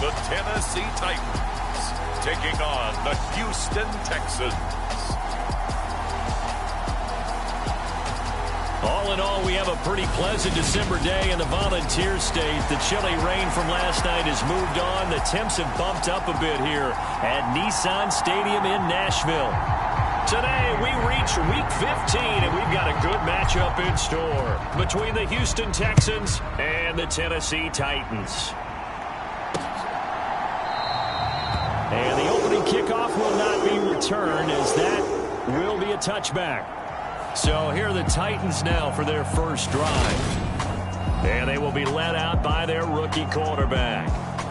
the Tennessee Titans taking on the Houston Texans. All in all, we have a pretty pleasant December day in the Volunteer State. The chilly rain from last night has moved on. The temps have bumped up a bit here at Nissan Stadium in Nashville. Today, we reach Week 15, and we've got a good matchup in store between the Houston Texans and the Tennessee Titans. And the opening kickoff will not be returned, as that will be a touchback. So here are the Titans now for their first drive. And they will be led out by their rookie quarterback.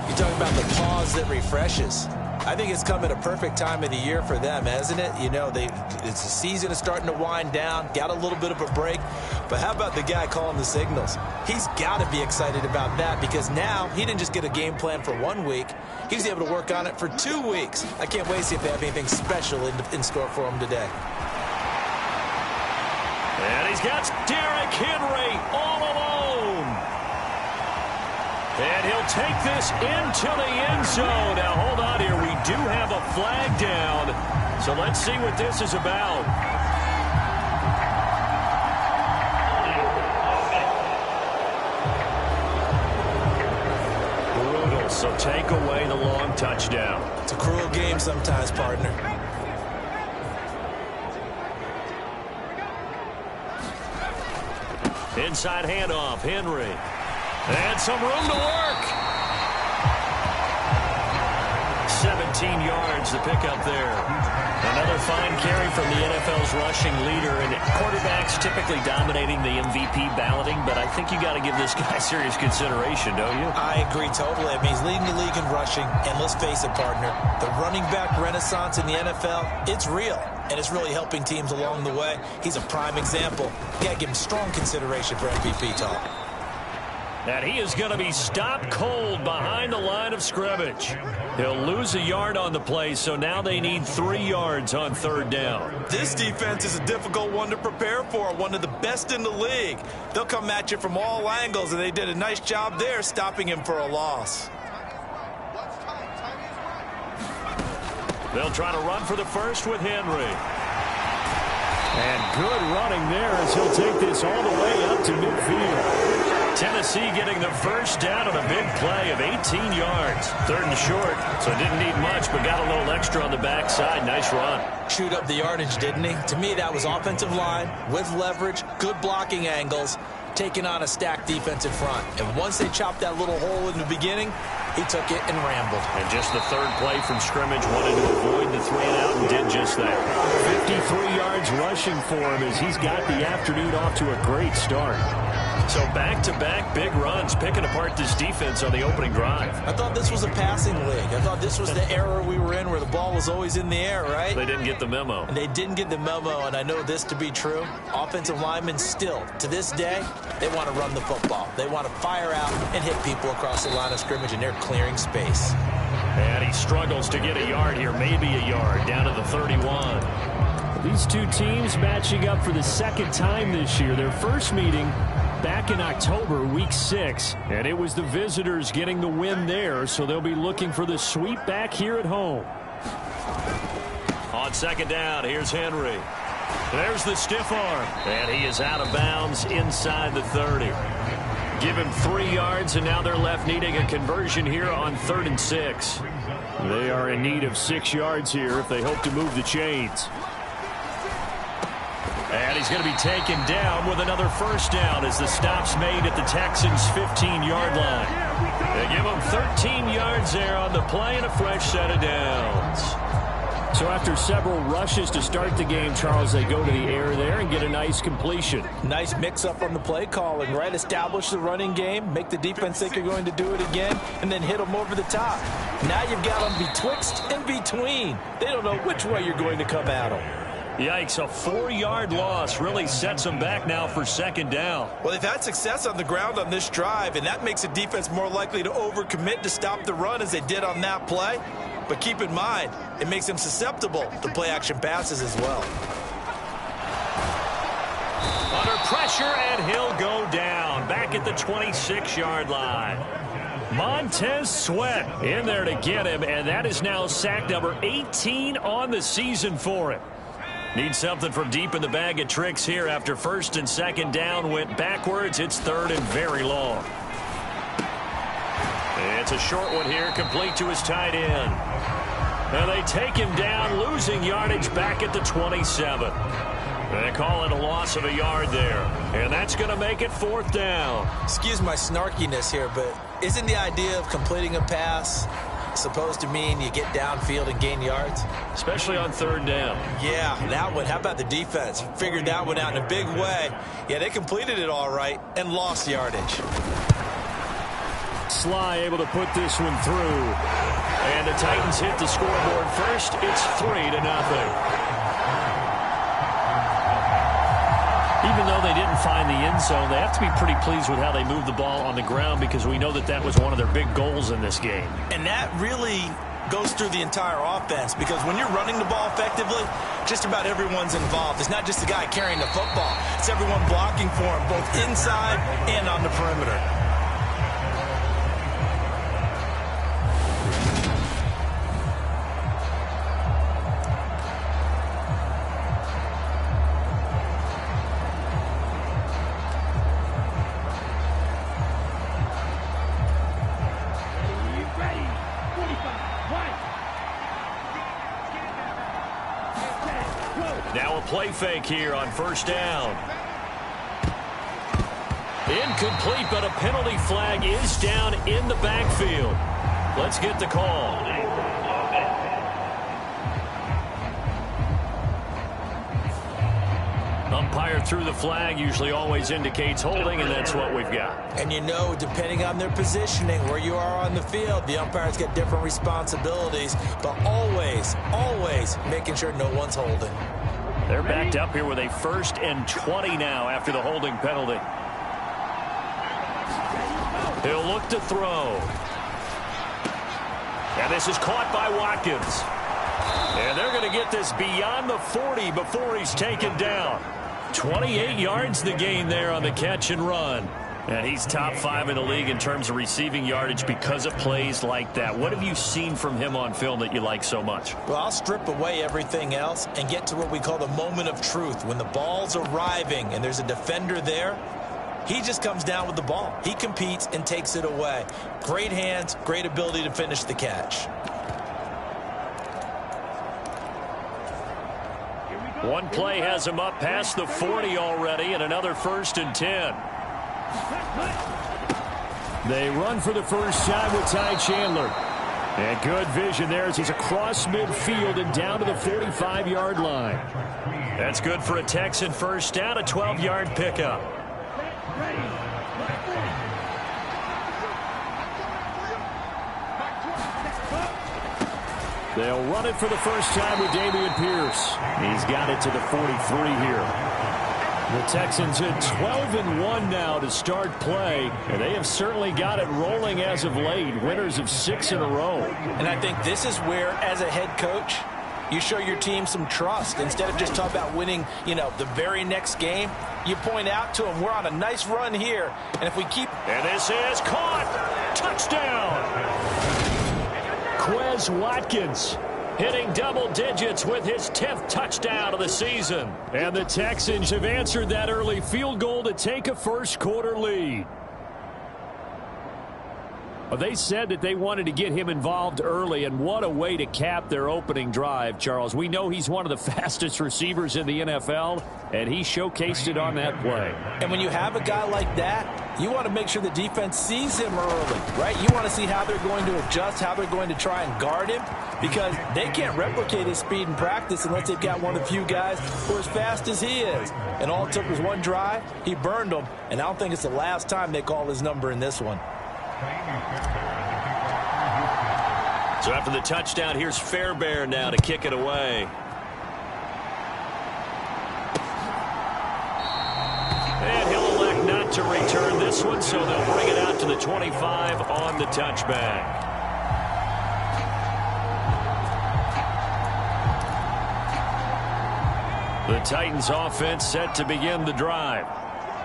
You're talking about the pause that refreshes. I think it's come at a perfect time of the year for them, hasn't it? You know, it's the season is starting to wind down, got a little bit of a break. But how about the guy calling the signals? He's got to be excited about that, because now he didn't just get a game plan for 1 week. He was able to work on it for 2 weeks. I can't wait to see if they have anything special in store for him today. And he's got Derrick Henry all alone. And he'll take this into the end zone. Now, hold on here. We do have a flag down. So let's see what this is about. Brutal. So take away the long touchdown. It's a cruel game sometimes, partner. Inside handoff, Henry. And some room to work. 17 yards, the pickup there. Another fine carry from the NFL's rushing leader. And quarterbacks typically dominating the MVP balloting, but I think you got to give this guy serious consideration, don't you? I agree totally. I mean, he's leading the league in rushing. And let's face it, partner, the running back renaissance in the NFL, it's real. And it's really helping teams along the way. He's a prime example. You got to give him strong consideration for MVP talk. And he is going to be stopped cold behind the line of scrimmage. He'll lose a yard on the play, so now they need 3 yards on third down. This defense is a difficult one to prepare for, one of the best in the league. They'll come at you from all angles, and they did a nice job there stopping him for a loss. They'll try to run for the first with Henry. And good running there as he'll take this all the way up to midfield. Tennessee getting the first down on a big play of 18 yards. Third and short, so didn't need much, but got a little extra on the backside. Nice run. Chewed up the yardage, didn't he? To me, that was offensive line with leverage, good blocking angles, taking on a stacked defensive front. And once they chopped that little hole in the beginning, he took it and rambled. And just the third play from scrimmage, wanted to avoid the 3-and-out and did just that. 53 yards rushing for him as he's got the afternoon off to a great start. So back-to-back big runs, picking apart this defense on the opening drive. I thought this was a passing league. I thought this was the era we were in where the ball was always in the air, right? They didn't get the memo. And they didn't get the memo, and I know this to be true. Offensive linemen still, to this day, they want to run the football. They want to fire out and hit people across the line of scrimmage, and they're clearing space. And he struggles to get a yard here, maybe a yard, down to the 31. These two teams matching up for the second time this year. Their first meeting back in October, week 6, and it was the visitors getting the win there, so they'll be looking for the sweep back here at home. On second down, here's Henry. There's the stiff arm, and he is out of bounds inside the 30. Give him 3 yards, and now they're left needing a conversion here on 3rd and 6. They are in need of 6 yards here if they hope to move the chains. And he's going to be taken down with another first down as the stop's made at the Texans' 15-yard line. They give him 13 yards there on the play and a fresh set of downs. So after several rushes to start the game, Charles, they go to the air there and get a nice completion. Nice mix-up on the play calling, right? Establish the running game, make the defense think you're going to do it again, and then hit them over the top. Now you've got them betwixt and between. They don't know which way you're going to come at them. Yikes, a 4-yard loss really sets them back now for second down. Well, they've had success on the ground on this drive, and that makes the defense more likely to overcommit to stop the run as they did on that play. But keep in mind, it makes them susceptible to play-action passes as well. Under pressure, and he'll go down back at the 26-yard line. Montez Sweat in there to get him, and that is now sack number 18 on the season for him. Need something from deep in the bag of tricks here after first and second down went backwards. It's third and very long. It's a short one here, complete to his tight end. And they take him down, losing yardage back at the 27. They call it a loss of a yard there. And that's going to make it fourth down. Excuse my snarkiness here, but isn't the idea of completing a pass supposed to mean you get downfield and gain yards? Especially on third down. Yeah, that one. How about the defense? Figured that one out in a big way. Yeah, they completed it all right and lost yardage. Sly able to put this one through. And the Titans hit the scoreboard first. It's 3-0. Even though they didn't find the end zone, they have to be pretty pleased with how they moved the ball on the ground, because we know that that was one of their big goals in this game. And that really goes through the entire offense, because when you're running the ball effectively, just about everyone's involved. It's not just the guy carrying the football. It's everyone blocking for him, both inside and on the perimeter. Now a play fake here on first down. Incomplete, but a penalty flag is down in the backfield. Let's get the call. Umpire threw the flag, usually always indicates holding, and that's what we've got. And you know, depending on their positioning, where you are on the field, the umpires get different responsibilities, but always, always making sure no one's holding. They're backed up here with a 1st and 20 now after the holding penalty. He'll look to throw. And this is caught by Watkins. And they're going to get this beyond the 40 before he's taken down. 28 yards the gain there on the catch and run. And he's top 5 in the league in terms of receiving yardage because of plays like that. What have you seen from him on film that you like so much? Well, I'll strip away everything else and get to what we call the moment of truth. When the ball's arriving and there's a defender there, he just comes down with the ball. He competes and takes it away. Great hands, great ability to finish the catch. One play has him up past the 40 already, and another 1st and 10. They run for the first time with Ty Chandler. And good vision there as he's across midfield and down to the 45-yard line. That's good for a Texan first down, a 12-yard pickup. They'll run it for the first time with Dameon Pierce. He's got it to the 43 here. The Texans at 12-1 now to start play, and they have certainly got it rolling as of late. Winners of 6 in a row. And I think this is where, as a head coach, you show your team some trust. Instead of just talking about winning, the very next game, you point out to them, we're on a nice run here, and if we keep... And this is caught! Touchdown! Quez Watkins hitting double digits with his 10th touchdown of the season. And the Texans have answered that early field goal to take a first-quarter lead. Well, they said that they wanted to get him involved early, and what a way to cap their opening drive, Charles. We know he's one of the fastest receivers in the NFL, and he showcased it on that play. And when you have a guy like that, you want to make sure the defense sees him early, right? You want to see how they're going to adjust, how they're going to try and guard him, because they can't replicate his speed in practice unless they've got one of the few guys who are as fast as he is. And all it took was one drive. He burned them, and I don't think it's the last time they call his number in this one. So after the touchdown, here's Fairbairn now to kick it away. And he'll elect not to return this one, so they'll bring it out to the 25 on the touchback. The Titans offense set to begin the drive.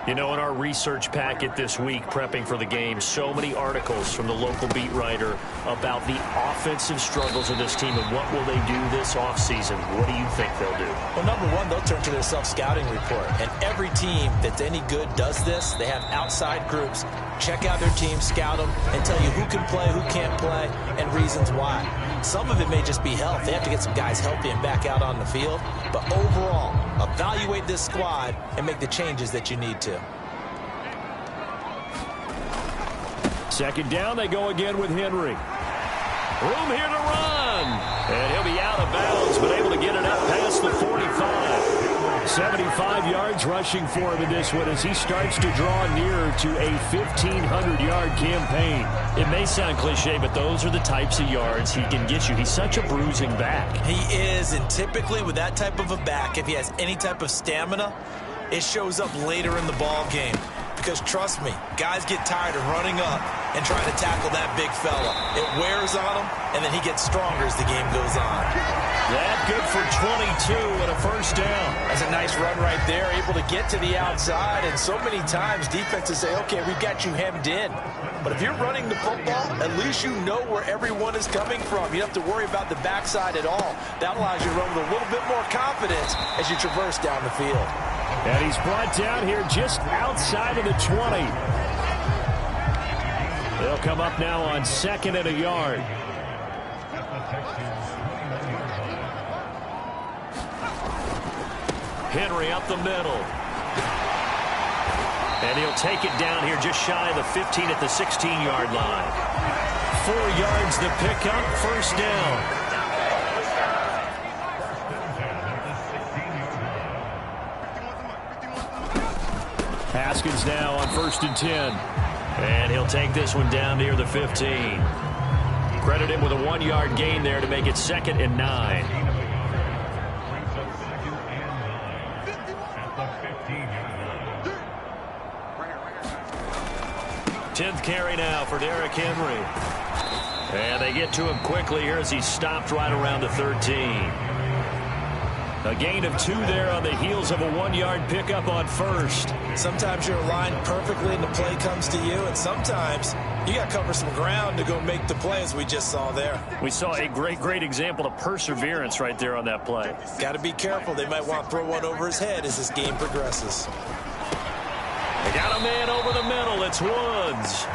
You know, in our research packet this week, prepping for the game, so many articles from the local beat writer about the offensive struggles of this team and what will they do this offseason. What do you think they'll do? Well, number one, they'll turn to their self-scouting report. And every team that's any good does this. They have outside groups. Check out their team, scout them, and tell you who can play, who can't play, and reasons why. Some of it may just be health. They have to get some guys healthy and back out on the field. But overall, evaluate this squad and make the changes that you need to. Second down, they go again with Henry. Room here to run. And he'll be out of bounds, but able to get it up past the 45. 75 yards rushing for him in this one as he starts to draw nearer to a 1,500-yard campaign. It may sound cliche, but those are the types of yards he can get you. He's such a bruising back. He is, and typically with that type of a back, if he has any type of stamina, it shows up later in the ball game. Because trust me, guys get tired of running up and trying to tackle that big fella. It wears on him, and then he gets stronger as the game goes on. That good for 22 and a first down. That's a nice run right there, able to get to the outside. And so many times defenses say, okay, we've got you hemmed in. But if you're running the football, at least you know where everyone is coming from. You don't have to worry about the backside at all. That allows you to run with a little bit more confidence as you traverse down the field. And he's brought down here just outside of the 20. They'll come up now on 2nd and a yard. Henry up the middle. And he'll take it down here just shy of the 15 at the 16-yard line. 4 yards the pickup, first down. Haskins now on 1st and 10. And he'll take this one down near the 15. Credit him with a 1-yard gain there to make it 2nd and 9. 10th carry now for Derrick Henry. And they get to him quickly here as he's stopped right around the 13. A gain of 2 there on the heels of a 1-yard pickup on 1st. Sometimes you're aligned perfectly and the play comes to you, and sometimes you got to cover some ground to go make the play, as we just saw there. We saw a great example of perseverance right there on that play. Got to be careful. They might want to throw one over his head as this game progresses. They got a man over the middle. It's Woods.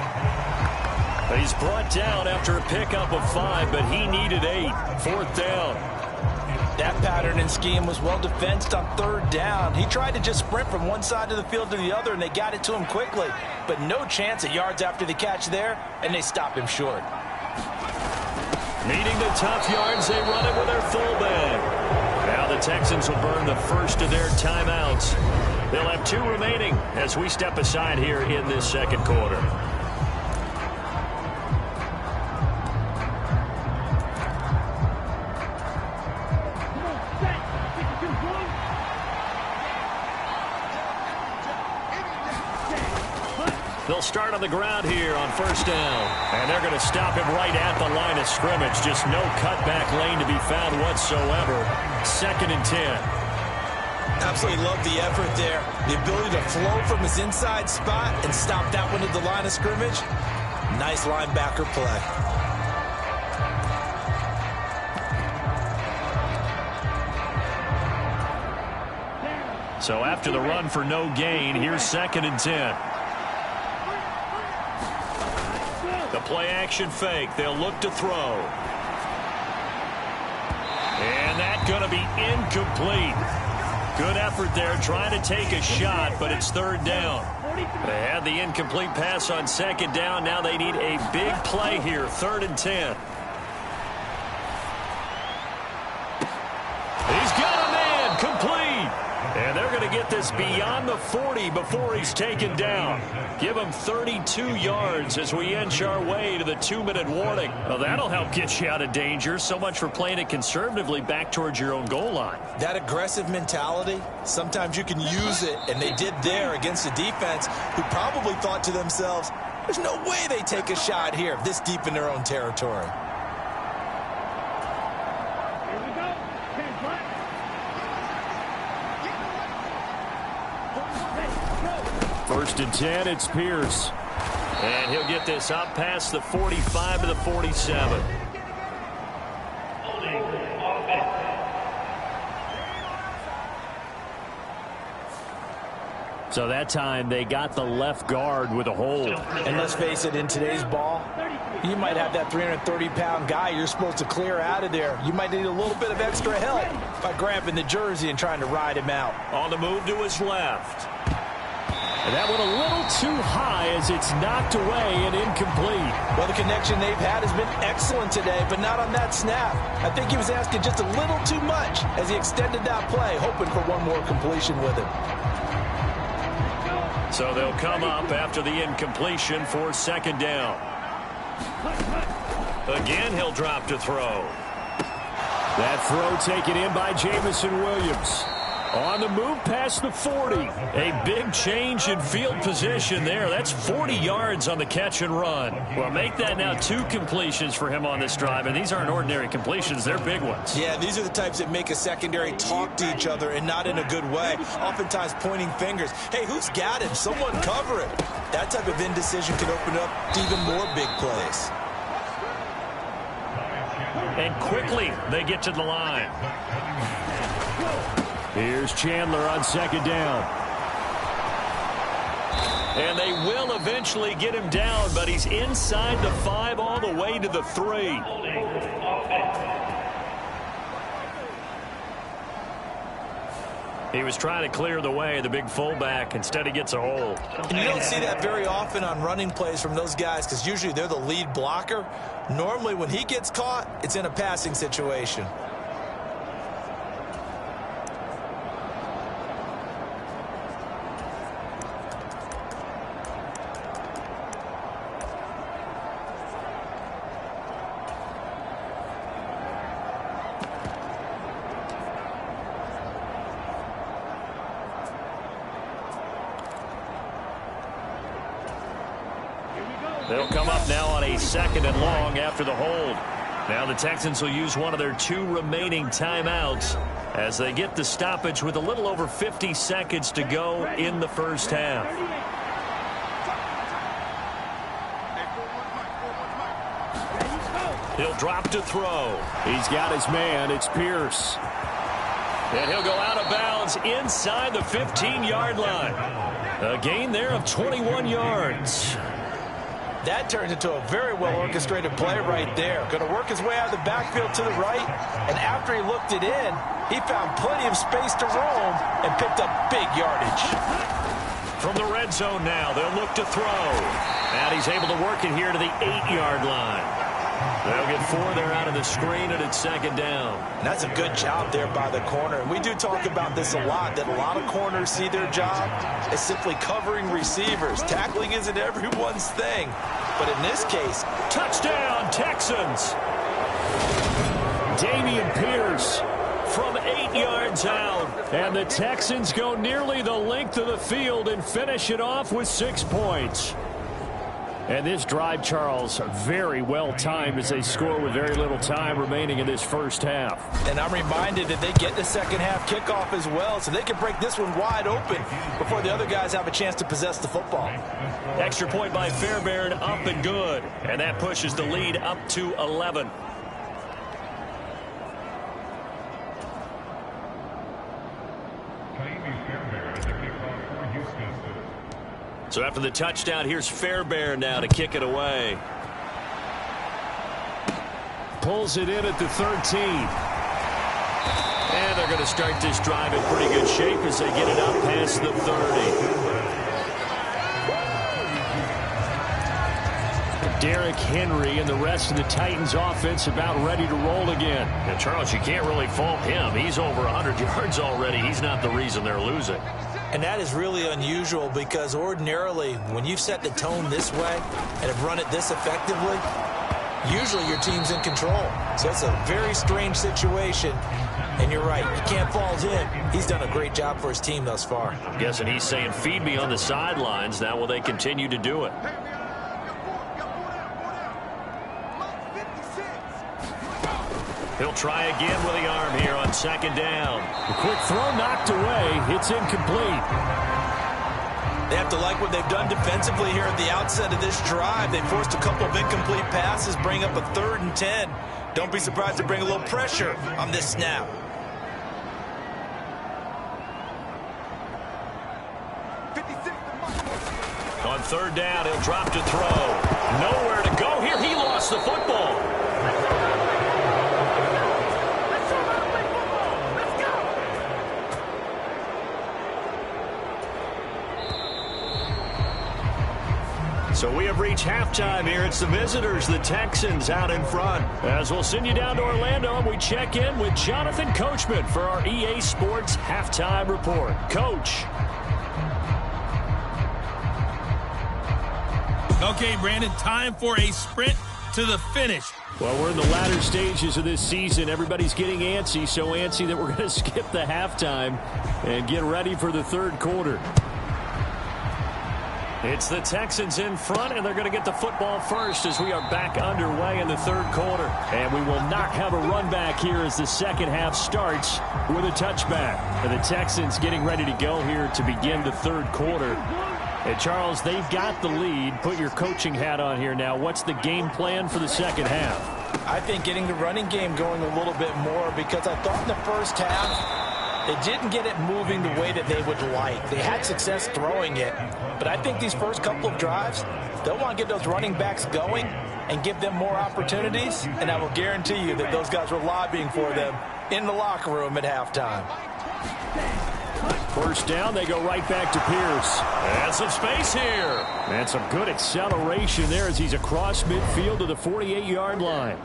He's brought down after a pickup of 5, but he needed 8. 4th down. That pattern and scheme was well defensed on 3rd down. He tried to just sprint from one side of the field to the other, and they got it to him quickly. But no chance at yards after the catch there, and they stop him short. Needing the tough yards, they run it with their fullback. Now the Texans will burn the first of their timeouts. They'll have 2 remaining as we step aside here in this 2nd quarter. They'll start on the ground here on 1st down. And they're going to stop him right at the line of scrimmage. Just no cutback lane to be found whatsoever. 2nd and 10. Absolutely love the effort there. The ability to flow from his inside spot and stop that one at the line of scrimmage. Nice linebacker play. So after the run for no gain, here's 2nd and 10. The play action fake. They'll look to throw. And that's going to be incomplete. Good effort there trying to take a shot, but it's 3rd down. They had the incomplete pass on 2nd down. Now they need a big play here. 3rd and 10. He's got a man complete. And they're going to get this beyond the 40 before he's taken down. Give him 32 yards as we inch our way to the 2-minute warning. Well, that'll help get you out of danger. So much for playing it conservatively back towards your own goal line. That aggressive mentality, sometimes you can use it, and they did there against a defense who probably thought to themselves, there's no way they take a shot here this deep in their own territory. First and 10, it's Pierce. And he'll get this up past the 45 to the 47. So that time they got the left guard with a hold. And let's face it, in today's ball, you might have that 330-pound guy you're supposed to clear out of there. You might need a little bit of extra help by grabbing the jersey and trying to ride him out. On the move to his left. And that one a little too high as it's knocked away and incomplete. Well, the connection they've had has been excellent today, but not on that snap. I think he was asking just a little too much as he extended that play, hoping for one more completion with it. So they'll come up after the incompletion for second down. Again, he'll drop to throw. That throw taken in by Jamison Williams. On the move past the 40. A big change in field position there. That's 40 yards on the catch and run. Well, make that now 2 completions for him on this drive, and these aren't ordinary completions. They're big ones. Yeah, these are the types that make a secondary talk to each other and not in a good way. Oftentimes pointing fingers. Hey, who's got him? Someone cover it. That type of indecision can open up to even more big plays. And quickly they get to the line. Here's Chandler on second down. And they will eventually get him down, but he's inside the 5 all the way to the 3. He was trying to clear the way, the big fullback. Instead, he gets a hold. And you don't see that very often on running plays from those guys because usually they're the lead blocker. Normally, when he gets caught, it's in a passing situation. They'll come up now on a 2nd and long after the hold. Now the Texans will use one of their 2 remaining timeouts as they get the stoppage with a little over 50 seconds to go in the first half. He'll drop to throw. He's got his man. It's Pierce. And he'll go out of bounds inside the 15-yard line. A gain there of 21 yards. That turns into a very well-orchestrated play right there. Going to work his way out of the backfield to the right, and after he looked it in, he found plenty of space to roam and picked up big yardage. From the red zone now, they'll look to throw. And he's able to work it here to the 8-yard line. They'll get 4 there out of the screen, and it's second down. And that's a good job there by the corner. And we do talk about this a lot, that a lot of corners see their job as simply covering receivers. Tackling isn't everyone's thing. But in this case, touchdown, Texans. Dameon Pierce from 8 yards out. And the Texans go nearly the length of the field and finish it off with 6 points. And this drive, Charles, very well timed as they score with very little time remaining in this first half. And I'm reminded that they get the second half kickoff as well, so they can break this one wide open before the other guys have a chance to possess the football. Extra point by Fairbairn, up and good. And that pushes the lead up to 11. So after the touchdown, here's Fairbairn now to kick it away. Pulls it in at the 13. And they're going to start this drive in pretty good shape as they get it up past the 30. Derrick Henry and the rest of the Titans offense about ready to roll again. And Charles, you can't really fault him. He's over 100 yards already. He's not the reason they're losing. And that is really unusual because ordinarily when you've set the tone this way and have run it this effectively, usually your team's in control. So it's a very strange situation. And you're right, you can't fault him. He's done a great job for his team thus far. I'm guessing he's saying, feed me on the sidelines. Now will they continue to do it? He'll try again with the arm here on second down. A quick throw knocked away. It's incomplete. They have to like what they've done defensively here at the outset of this drive. They forced a couple of incomplete passes, bring up a 3rd and 10. Don't be surprised to bring a little pressure on this snap. On 3rd down, he'll drop to throw. Nowhere to go here. He lost the football. So we have reached halftime here. It's the visitors, the Texans, out in front. As we'll send you down to Orlando, and we check in with Jonathan Coachman for our EA Sports Halftime Report. Coach. Okay, Brandon, time for a sprint to the finish. Well, we're in the latter stages of this season. Everybody's getting antsy, so antsy that we're going to skip the halftime and get ready for the 3rd quarter. It's the Texans in front, and they're going to get the football first as we are back underway in the 3rd quarter. And we will not have a run back here as the second half starts with a touchback. And the Texans getting ready to go here to begin the 3rd quarter. And Charles, they've got the lead. Put your coaching hat on here now. What's the game plan for the second half? I think getting the running game going a little bit more, because I thought in the first half they didn't get it moving the way that they would like. They had success throwing it, but I think these first couple of drives, they'll want to get those running backs going and give them more opportunities, and I will guarantee you that those guys were lobbying for them in the locker room at halftime. 1st down, they go right back to Pierce. And some space here. And some good acceleration there as he's across midfield to the 48-yard line.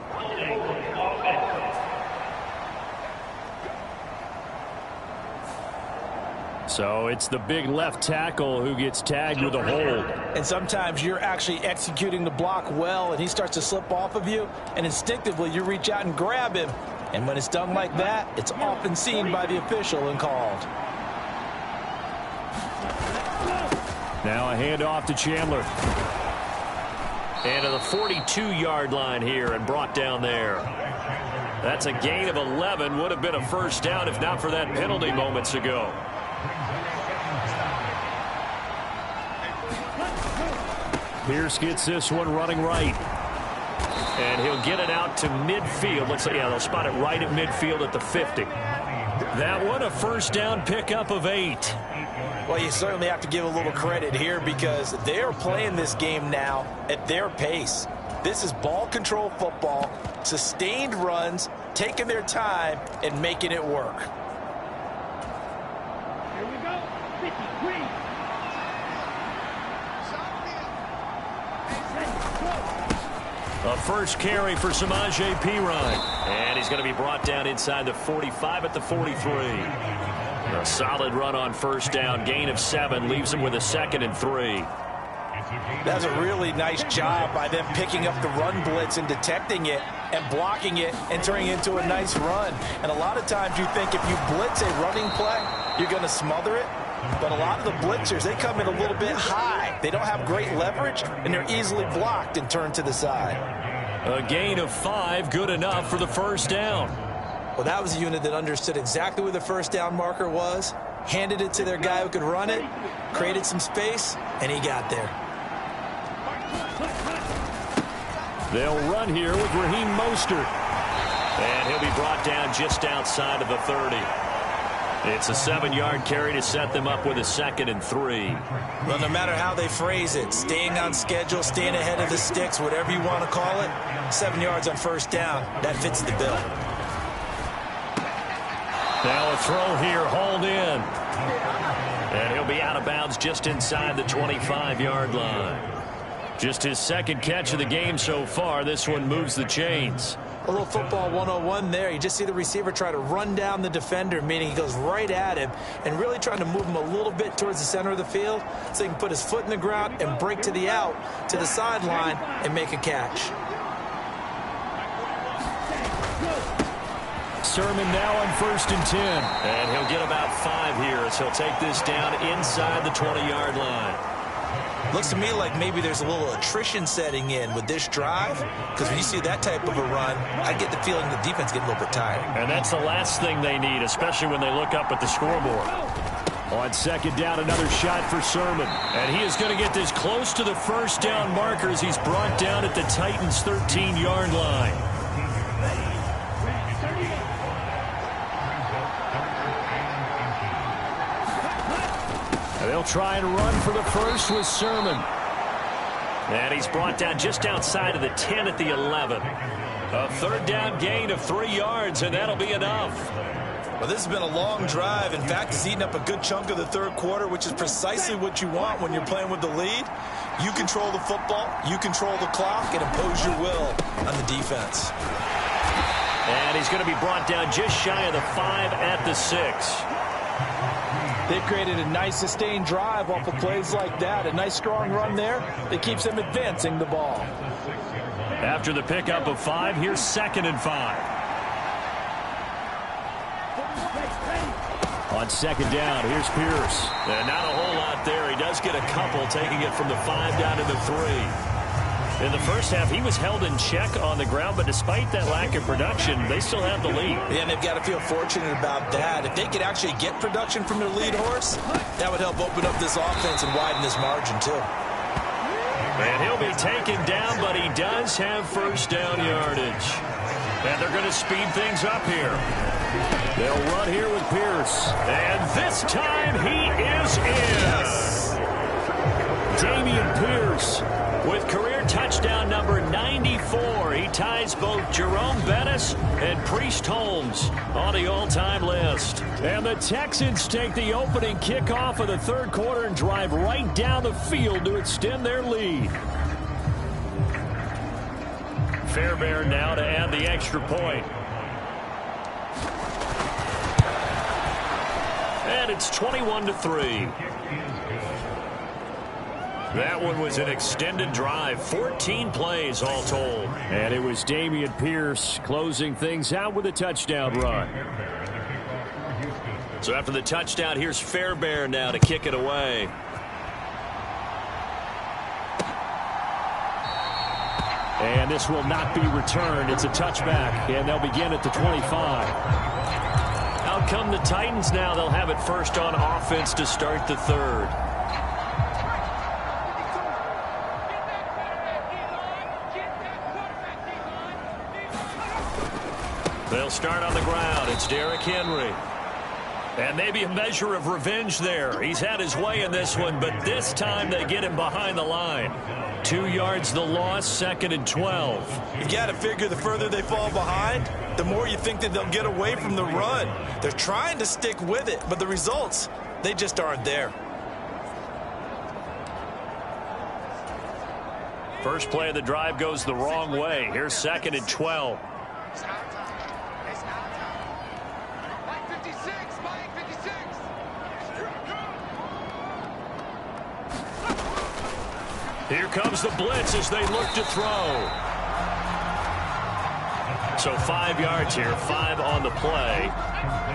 So it's the big left tackle who gets tagged with a hold. And sometimes you're actually executing the block well, and he starts to slip off of you, and instinctively you reach out and grab him. And when it's done like that, it's often seen by the official and called. Now a handoff to Chandler. And to the 42-yard line here and brought down there. That's a gain of 11. Would have been a 1st down if not for that penalty moments ago. Pierce gets this one running right. And he'll get it out to midfield. Looks like, yeah, they'll spot it right at midfield at the 50. That one, a 1st down pickup of 8. Well, you certainly have to give a little credit here because they are playing this game now at their pace. This is ball control football, sustained runs, taking their time and making it work. Here we go. 53. A 1st carry for Samaje Perine. And he's going to be brought down inside the 45 at the 43. A solid run on 1st down. Gain of 7 leaves him with a 2nd and 3. That's a really nice job by them picking up the run blitz and detecting it and blocking it and turning it into a nice run. And a lot of times you think if you blitz a running play, you're going to smother it. But a lot of the blitzers, they come in a little bit high. They don't have great leverage, and they're easily blocked and turned to the side. A gain of 5, good enough for the 1st down. Well, that was a unit that understood exactly where the 1st down marker was, handed it to their guy who could run it, created some space, and he got there. They'll run here with Raheem Mostert. And he'll be brought down just outside of the 30. It's a 7-yard carry to set them up with a 2nd and 3. Well, no matter how they phrase it, staying on schedule, staying ahead of the sticks, whatever you want to call it, 7 yards on 1st down, that fits the bill. Now a throw here, hauled in. And he'll be out of bounds just inside the 25-yard line. Just his 2nd catch of the game so far. This one moves the chains. A little football 101 there. You just see the receiver try to run down the defender, meaning he goes right at him and really trying to move him a little bit towards the center of the field so he can put his foot in the ground and break to the out, to the sideline, and make a catch. Sermon now on 1st and 10. And he'll get about 5 here as he'll take this down inside the 20-yard line. Looks to me like maybe there's a little attrition setting in with this drive, because when you see that type of a run, I get the feeling the defense get a little bit tired. And that's the last thing they need, especially when they look up at the scoreboard. On second down, another shot for Sermon. And he is going to get this close to the first down marker as he's brought down at the Titans' 13-yard line. And they'll try and run for the first with Sermon. And he's brought down just outside of the 10 at the 11. A third down gain of 3 yards, and that'll be enough. Well, this has been a long drive. In fact, it's eaten up a good chunk of the third quarter, which is precisely what you want when you're playing with the lead. You control the football, you control the clock, and impose your will on the defense. And he's going to be brought down just shy of the 5 at the 6. They've created a nice sustained drive off of plays like that. A nice strong run there that keeps them advancing the ball. After the pickup of 5, here's 2nd and 5. On second down, here's Pierce. And not a whole lot there. He does get a couple, taking it from the 5 down to the 3. In the first half, he was held in check on the ground, but despite that lack of production, they still have the lead. Yeah, and they've got to feel fortunate about that. If they could actually get production from their lead horse, that would help open up this offense and widen this margin, too. And he'll be taken down, but he does have first down yardage. And they're going to speed things up here. They'll run here with Pierce. And this time he is in. Dameon Pierce with career touchdown number 94. He ties both Jerome Bettis and Priest Holmes on the all-time list. And the Texans take the opening kickoff of the third quarter and drive right down the field to extend their lead. Fairbairn now to add the extra point. And it's 21-3. That one was an extended drive, 14 plays all told. And it was Dameon Pierce closing things out with a touchdown run. So after the touchdown, here's Fairbairn now to kick it away. And this will not be returned. It's a touchback, and they'll begin at the 25. Out come the Titans now. They'll have it first on offense to start the third. They'll start on the ground. It's Derrick Henry. And maybe a measure of revenge there. He's had his way in this one, but this time they get him behind the line. 2 yards the loss, 2nd and 12. You got to figure the further they fall behind, the more you think that they'll get away from the run. They're trying to stick with it, but the results, they just aren't there. First play of the drive goes the wrong way. Here's 2nd and 12. Here comes the blitz as they look to throw. So 5 yards here, 5 on the play.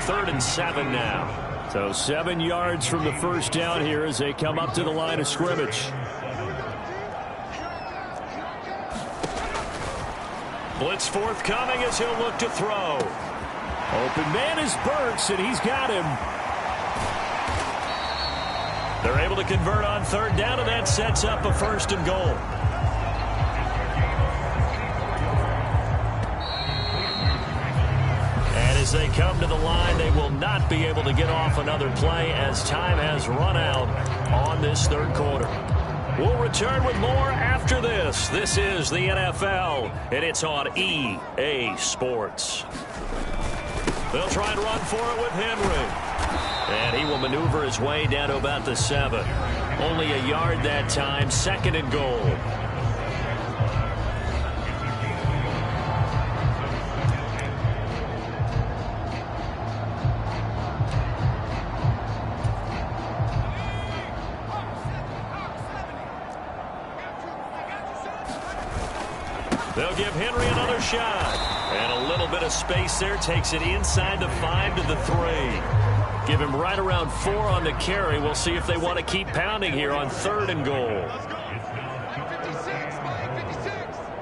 3rd and 7 now. So 7 yards from the first down here as they come up to the line of scrimmage. Blitz forthcoming as he'll look to throw. Open man is Burks, and he's got him. They're able to convert on 3rd down, and that sets up a 1st and goal. And as they come to the line, they will not be able to get off another play as time has run out on this third quarter. We'll return with more after this. This is the NFL, and it's on EA Sports. They'll try and run for it with Henry. And he will maneuver his way down to about the 7. Only a yard that time, 2nd and goal. They'll give Henry another shot. And a little bit of space there takes it inside the 5 to the 3. Give him right around 4 on the carry. We'll see if they want to keep pounding here on 3rd and goal. 56, Mike, 56.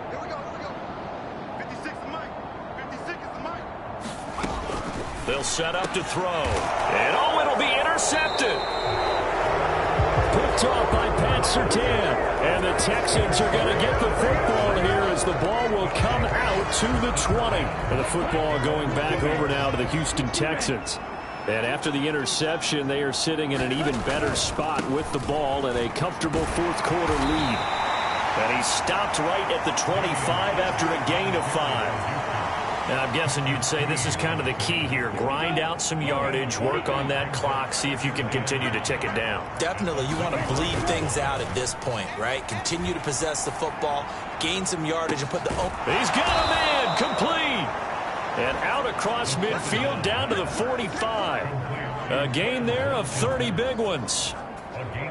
Here we go. 56 is Mike. 56 is the Mike. They'll set up to throw. And it'll be intercepted. intercepted. Picked off by Pat Surtain. And the Texans are going to get the football here as the ball will come out to the 20. And the football going back over now to the Houston Texans. And after the interception, they are sitting in an even better spot with the ball and a comfortable fourth-quarter lead. And he stopped right at the 25 after a gain of 5. And I'm guessing you'd say this is kind of the key here. Grind out some yardage, work on that clock, see if you can continue to tick it down. Definitely. You want to bleed things out at this point, right? Continue to possess the football, gain some yardage, and put the... He's got a man, complete. And out across midfield down to the 45. A gain there of 30 big ones.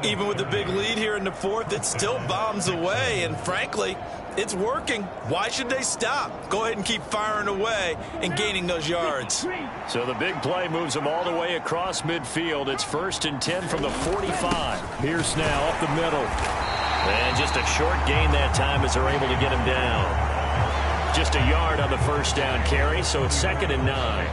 Even with the big lead here in the fourth, it still bombs away. And frankly, it's working. Why should they stop? Go ahead and keep firing away and gaining those yards. So the big play moves them all the way across midfield. It's 1st and 10 from the 45. Pierce now up the middle. And just a short gain that time as they're able to get him down. Just a yard on the first down carry, so it's 2nd and 9.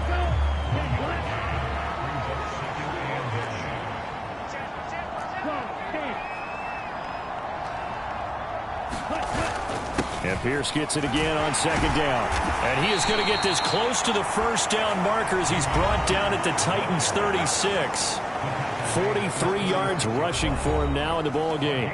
And Pierce gets it again on 2nd down. And he is going to get this close to the first down marker as he's brought down at the Titans' 36. 43 yards rushing for him now in the ball game.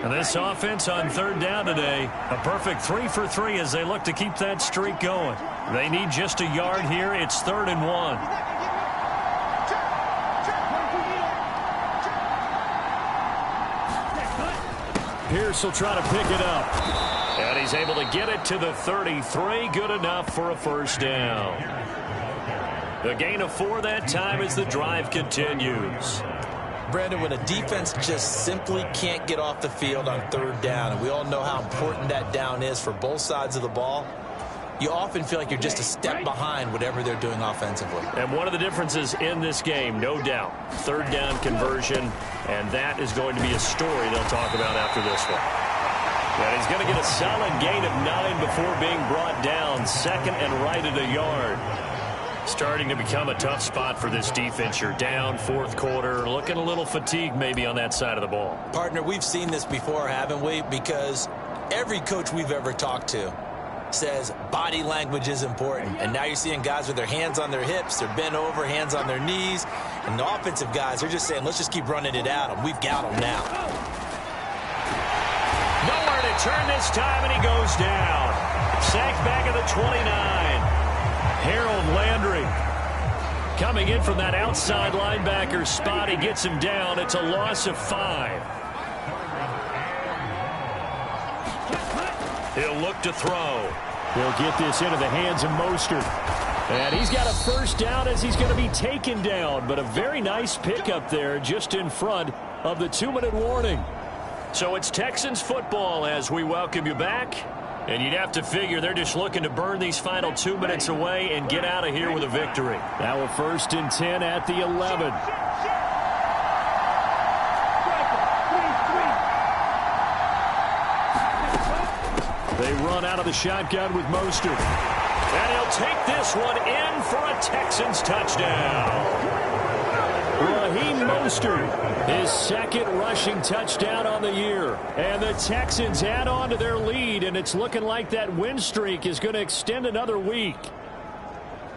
And this offense on 3rd down today, a perfect 3 for 3 as they look to keep that streak going. They need just a yard here. It's 3rd and 1. Pierce will try to pick it up. And he's able to get it to the 33. Good enough for a first down. The gain of 4 that time as the drive continues. Brandon, when a defense just simply can't get off the field on 3rd down, and we all know how important that down is for both sides of the ball, you often feel like you're just a step behind whatever they're doing offensively. And one of the differences in this game, no doubt, 3rd down conversion, and that is going to be a story they'll talk about after this one. And he's going to get a solid gain of 9 before being brought down, 2nd and right at a yard. Starting to become a tough spot for this defense. You're down 4th quarter, looking a little fatigued maybe on that side of the ball. Partner, we've seen this before, haven't we? Because every coach we've ever talked to says body language is important. And now you're seeing guys with their hands on their hips, they're bent over, hands on their knees. And the offensive guys, they're just saying, let's just keep running it at them. We've got them now. Nowhere to turn this time, and he goes down. Sacked back at the 29. Harold Landry coming in from that outside linebacker spot. He gets him down. It's a loss of 5. He'll look to throw. He'll get this into the hands of Mostert. And he's got a first down as he's going to be taken down. But a very nice pickup there just in front of the 2-minute warning. So it's Texans football as we welcome you back. And you'd have to figure they're just looking to burn these final 2 minutes away and get out of here with a victory. Now a 1st and 10 at the 11. They run out of the shotgun with Mostert. And he'll take this one in for a Texans touchdown. Raheem Mostert, his 2nd rushing touchdown on the year. And the Texans add on to their lead, and it's looking like that win streak is going to extend another week.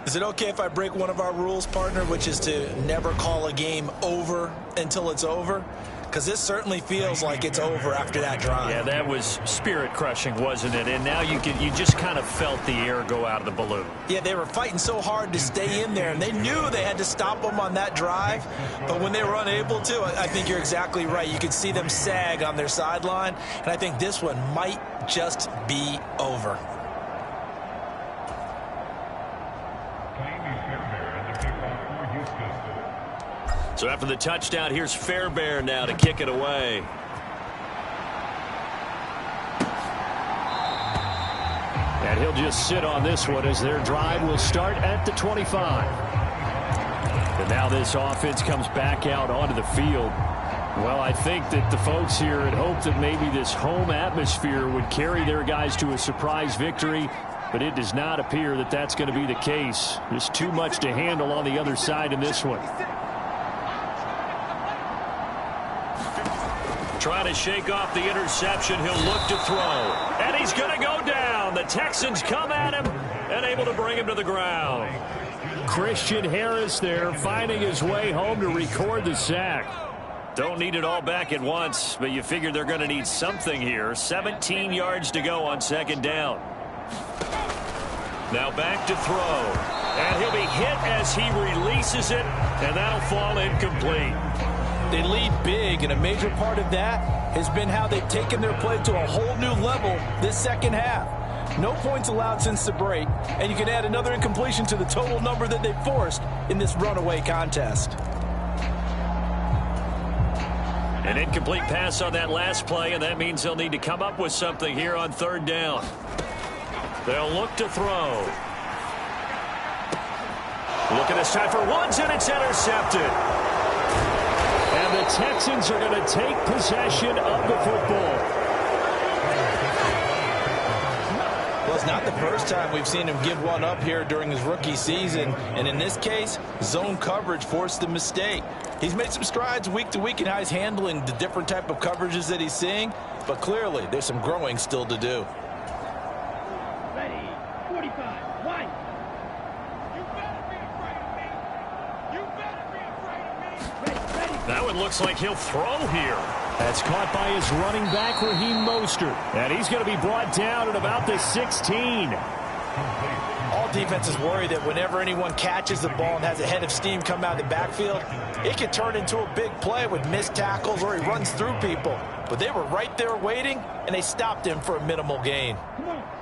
Is it okay if I break one of our rules, partner, which is to never call a game over until it's over? Because this certainly feels like it's over after that drive. Yeah, that was spirit-crushing, wasn't it? And now you just kind of felt the air go out of the balloon. Yeah, they were fighting so hard to stay in there, and they knew they had to stop them on that drive. But when they were unable to, I think you're exactly right. You could see them sag on their sideline, and I think this one might just be over. So after the touchdown, here's Fairbairn now to kick it away. And he'll just sit on this one as their drive will start at the 25. And now this offense comes back out onto the field. Well, I think that the folks here had hoped that maybe this home atmosphere would carry their guys to a surprise victory, but it does not appear that that's going to be the case. There's too much to handle on the other side in this one. Trying to shake off the interception. He'll look to throw. And he's going to go down. The Texans come at him and able to bring him to the ground. Christian Harris there finding his way home to record the sack. Don't need it all back at once, but you figure they're going to need something here. 17 yards to go on second down. Now back to throw. And he'll be hit as he releases it, and that'll fall incomplete. They lead big, and a major part of that has been how they've taken their play to a whole new level this second half. No points allowed since the break, and you can add another incompletion to the total number that they forced in this runaway contest. An incomplete pass on that last play, and that means they'll need to come up with something here on third down. They'll look to throw. Look at this time for Woods, and it's intercepted. And the Texans are going to take possession of the football. Well, it's not the first time we've seen him give one up here during his rookie season. And in this case, zone coverage forced the mistake. He's made some strides week to week in how he's handling the different type of coverages that he's seeing. But clearly, there's some growing still to do. Ready, 45, one. You better be afraid of me. You better be afraid of me. Ready. That one looks like he'll throw here. That's caught by his running back, Raheem Mostert. And he's going to be brought down at about the 16. All defenses worry that whenever anyone catches the ball and has a head of steam come out of the backfield, it can turn into a big play with missed tackles or he runs through people. But they were right there waiting, and they stopped him for a minimal gain.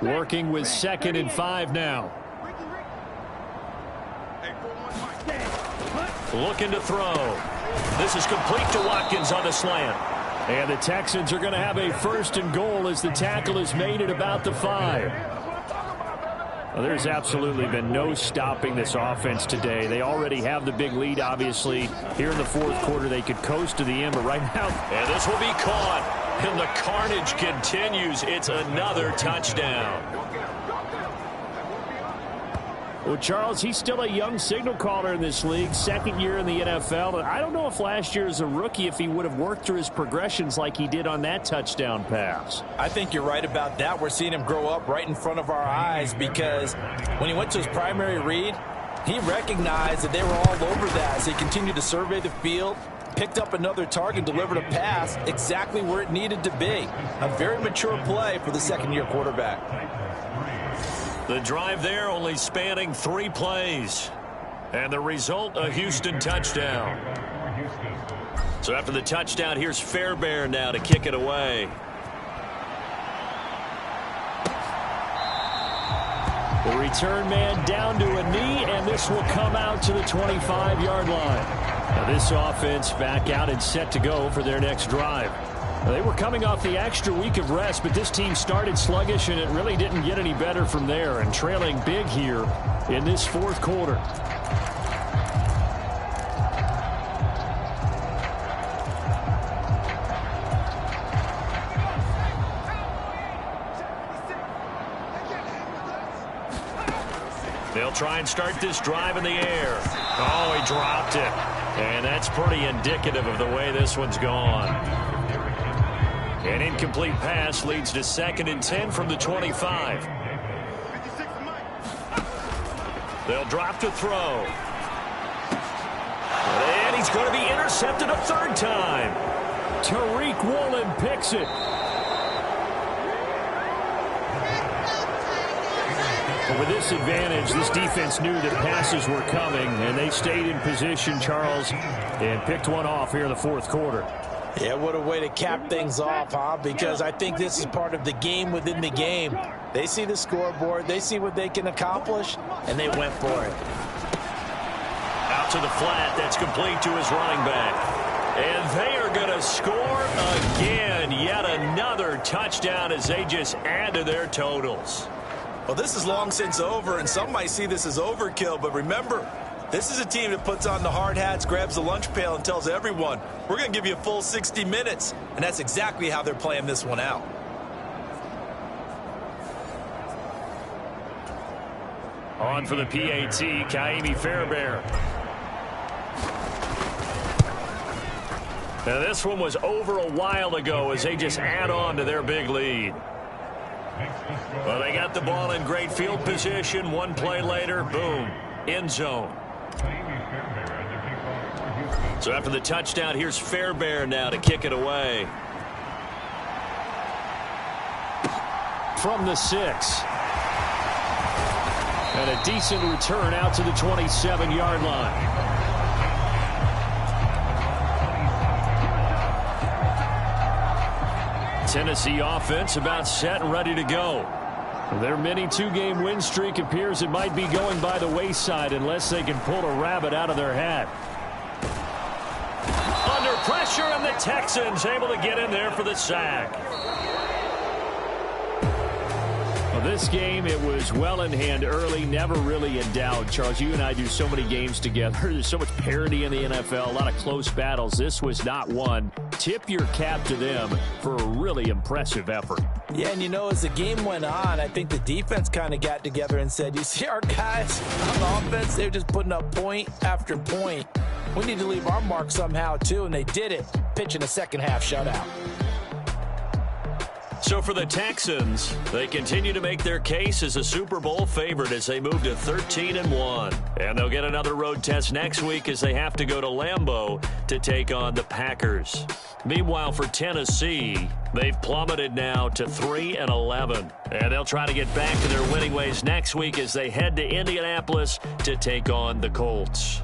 Working with 2nd and 5 now. Looking to throw. This is complete to Watkins on the slant. And the Texans are going to have a 1st and goal as the tackle is made at about the 5. Well, there's absolutely been no stopping this offense today. They already have the big lead, obviously. Here in the 4th quarter, they could coast to the end, but right now, and this will be caught. And the carnage continues. It's another touchdown. Well, Charles, he's still a young signal caller in this league, 2nd year in the NFL. And I don't know if last year as a rookie, if he would have worked through his progressions like he did on that touchdown pass. I think you're right about that. We're seeing him grow up right in front of our eyes because when he went to his primary read, he recognized that they were all over that as he continued to survey the field, picked up another target, delivered a pass exactly where it needed to be. A very mature play for the 2nd-year quarterback. The drive there only spanning 3 plays. And the result, a Houston touchdown. So after the touchdown, here's Fairbairn now to kick it away. The return man down to a knee, and this will come out to the 25-yard line. Now this offense back out and set to go for their next drive. They were coming off the extra week of rest, but this team started sluggish, and it really didn't get any better from there, and trailing big here in this 4th quarter. They'll try and start this drive in the air. Oh, he dropped it. And that's pretty indicative of the way this one's gone. An incomplete pass leads to 2nd and 10 from the 25. They'll drop to throw. And he's going to be intercepted a 3rd time. Tariq Woolen picks it. But with this advantage, this defense knew that passes were coming, and they stayed in position, Charles, and picked one off here in the 4th quarter. Yeah, what a way to cap things off, huh? Because I think this is part of the game within the game. They see the scoreboard, they see what they can accomplish, and they went for it. Out to the flat, that's complete to his running back. And they are going to score again. Yet another touchdown as they just add to their totals. Well, this is long since over, and some might see this as overkill, but remember, This is a team that puts on the hard hats, grabs the lunch pail, and tells everyone, we're going to give you a full 60 minutes. And that's exactly how they're playing this one out. On for the PAT, Kaimi Fairbairn. Now this one was over a while ago as they just add on to their big lead. Well, they got the ball in great field position. One play later, boom, end zone. So after the touchdown, here's Fairbairn now to kick it away. From the 6. And a decent return out to the 27-yard line. Tennessee offense about set and ready to go. Their mini two-game win streak appears it might be going by the wayside unless they can pull a rabbit out of their hat. Under pressure, and the Texans able to get in there for the sack. Well, this game, it was well in hand early, never really in doubt. Charles, you and I do so many games together. There's so much parity in the NFL, a lot of close battles. This was not one. Tip your cap to them for a really impressive effort. Yeah, and you know, as the game went on, I think the defense kind of got together and said, you see our guys on offense, they're just putting up point after point. We need to leave our mark somehow, too, and they did it, pitching a second-half shutout. So for the Texans, they continue to make their case as a Super Bowl favorite as they move to 13-1. And they'll get another road test next week as they have to go to Lambeau to take on the Packers. Meanwhile, for Tennessee, they've plummeted now to 3-11. And they'll try to get back to their winning ways next week as they head to Indianapolis to take on the Colts.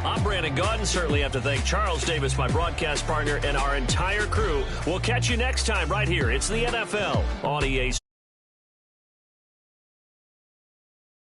I'm Brandon Gaudin. Certainly have to thank Charles Davis, my broadcast partner, and our entire crew. We'll catch you next time right here. It's the NFL on EA.